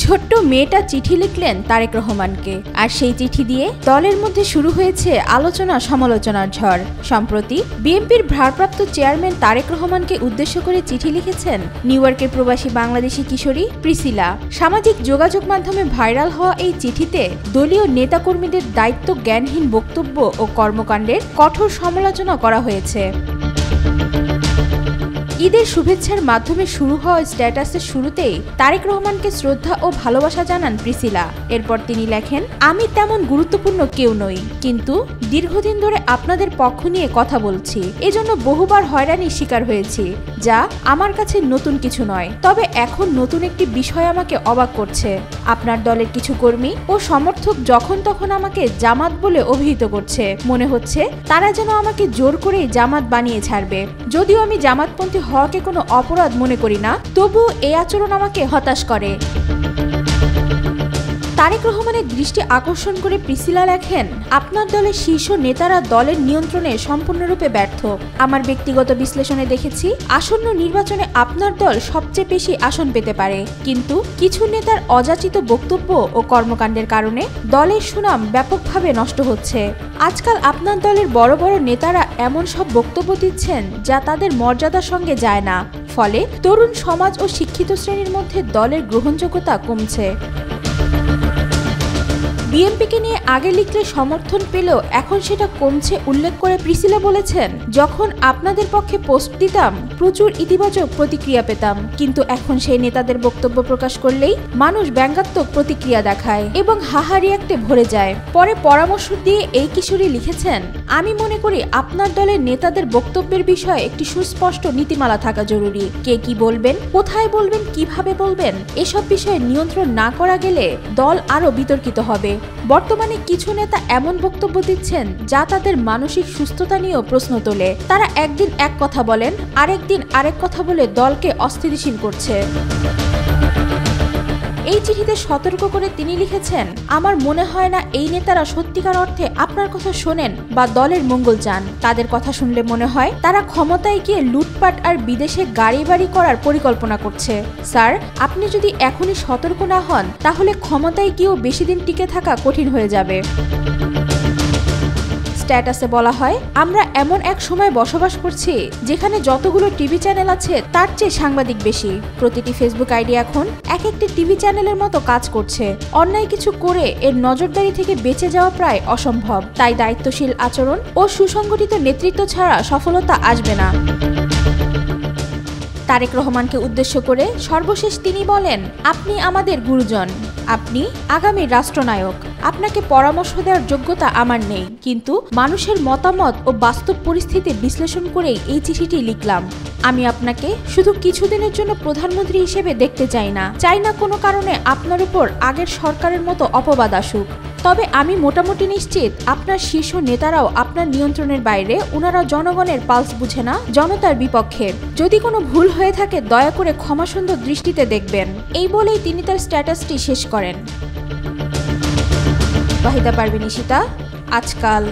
ছোট্ট মেয়েটা চিঠি লিখলেন তারেক রহমানকে, আর সেই চিঠি দিয়ে দলের মধ্যে শুরু হয়েছে আলোচনা সমালোচনার ঝড়। সম্প্রতি বিএনপির ভারপ্রাপ্ত চেয়ারম্যান তারেক রহমানকে উদ্দেশ্য করে চিঠি লিখেছেন নিউ ইয়র্কের প্রবাসী বাংলাদেশি কিশোরী প্রিসিলা। সামাজিক যোগাযোগ মাধ্যমে ভাইরাল হওয়া এই চিঠিতে দলীয় নেতাকর্মীদের দায়িত্ব জ্ঞানহীন বক্তব্য ও কর্মকাণ্ডের কঠোর সমালোচনা করা হয়েছে। ঈদের শুভেচ্ছার মাধ্যমে শুরু হওয়া স্ট্যাটাসের শুরুতেই তারেক রহমানকে শ্রদ্ধা ও ভালোবাসা জানান প্রিসিলা। এরপর তিনি লেখেন, আমি তেমন গুরুত্বপূর্ণ কেউ নই, কিন্তু দীর্ঘদিন ধরে আপনাদের পক্ষ নিয়ে কথা বলছি, এজন্য বহুবার হয়রানির শিকার হয়েছি, যা আমার কাছে নতুন কিছু নয়। তবে এখন নতুন একটি বিষয় আমাকে অবাক করছে। আপনার দলের কিছু কর্মী ও সমর্থক যখন তখন আমাকে জামাত বলে অভিহিত করছে। মনে হচ্ছে তারা যেন আমাকে জোর করেই জামাত বানিয়ে ছাড়বে। যদিও আমি জামাতপন্থী হওয়াকে কোনো অপরাধ মনে করি না, তবুও এই আচরণ আমাকে হতাশ করে। তারেক রহমানের দৃষ্টি আকর্ষণ করে প্রিসিলা লেখেন, আপনার দলের শীর্ষ নেতারা দলের নিয়ন্ত্রণে সম্পূর্ণরূপে ব্যর্থ। আমার ব্যক্তিগত বিশ্লেষণে দেখেছি আসন্ন নির্বাচনে আপনার দল সবচেয়ে বেশি আসন পেতে পারে, কিন্তু কিছু নেতার অযাচিত বক্তব্য ও কর্মকাণ্ডের কারণে দলের সুনাম ব্যাপকভাবে নষ্ট হচ্ছে। আজকাল আপনার দলের বড় বড় নেতারা এমন সব বক্তব্য দিচ্ছেন যা তাদের মর্যাদার সঙ্গে যায় না, ফলে তরুণ সমাজ ও শিক্ষিত শ্রেণীর মধ্যে দলের গ্রহণযোগ্যতা কমছে। বিএনপিকে নিয়ে আগে লিখলে সমর্থন পেলেও এখন সেটা কমছে উল্লেখ করে প্রিসিলা বলেছেন, যখন আপনাদের পক্ষে পোস্ট দিতাম প্রচুর ইতিবাচক প্রতিক্রিয়া পেতাম, কিন্তু এখন সেই নেতাদের বক্তব্য প্রকাশ করলেই মানুষ ব্যঙ্গাত্মক প্রতিক্রিয়া দেখায় এবং হাহা রিয়াক্টে ভরে যায়। পরে পরামর্শ দিয়ে এই কিশোরী লিখেছেন, আমি মনে করি আপনার দলের নেতাদের বক্তব্যের বিষয়ে একটি সুস্পষ্ট নীতিমালা থাকা জরুরি। কে কি বলবেন, কোথায় বলবেন, কিভাবে বলবেন, এসব বিষয়ে নিয়ন্ত্রণ না করা গেলে দল আরও বিতর্কিত হবে। বর্তমানে কিছু নেতা এমন বক্তব্য দিচ্ছেন যা তাদের মানসিক সুস্থতা নিয়েও প্রশ্ন তোলে। তারা একদিন এক কথা বলেন, আরেকদিন আরেক কথা বলে দলকে অস্থিতিশীল করছে। এই চিঠিতে সতর্ক করে তিনি লিখেছেন, আমার মনে হয় না এই নেতারা সত্যিকার অর্থে আপনার কথা শোনেন বা দলের মঙ্গল চান। তাদের কথা শুনলে মনে হয় তারা ক্ষমতায় গিয়ে লুটপাট আর বিদেশে গাড়ি বাড়ি করার পরিকল্পনা করছে। স্যার, আপনি যদি এখনই সতর্ক না হন তাহলে ক্ষমতায় গিয়েও বেশি দিন টিকে থাকা কঠিন হয়ে যাবে। স্ট্যাটাসে বলা হয়, আমরা এমন এক সময় বসবাস করছি যেখানে যতগুলো টিভি চ্যানেল আছে তার চেয়ে সাংবাদিক বেশি। প্রতিটি ফেসবুক আইডি এখন এক একটি টিভি চ্যানেলের মতো কাজ করছে। অন্যায় কিছু করে এর নজরদারি থেকে বেঁচে যাওয়া প্রায় অসম্ভব। তাই দায়িত্বশীল আচরণ ও সুসংগঠিত নেতৃত্ব ছাড়া সফলতা আসবে না। তারেক রহমানকে উদ্দেশ্য করে সর্বশেষ তিনি বলেন, আপনি আমাদের গুরুজন, আপনি আগামী রাষ্ট্রনায়ক। আপনাকে পরামর্শ দেওয়ার যোগ্যতা আমার নেই, কিন্তু মানুষের মতামত ও বাস্তব পরিস্থিতি বিশ্লেষণ করেই এই চিঠিটি লিখলাম। আমি আপনাকে শুধু কিছুদিনের জন্য প্রধানমন্ত্রী হিসেবে দেখতে চাই না কোনো কারণে আপনার উপর আগের সরকারের মতো অপবাদ আসুক। তবে আমি মোটামুটি নিশ্চিত আপনার শীর্ষ নেতারাও আপনার নিয়ন্ত্রণের বাইরে। ওনারা জনগণের পালস বুঝে না, জনতার বিপক্ষে। যদি কোনো ভুল হয়ে থাকে দয়া করে ক্ষমাসুন্দর দৃষ্টিতে দেখবেন। এই বলেই তিনি তার স্ট্যাটাসটি শেষ করেন। ওয়াহিদা পারভীন ঈশিতা, আজকাল।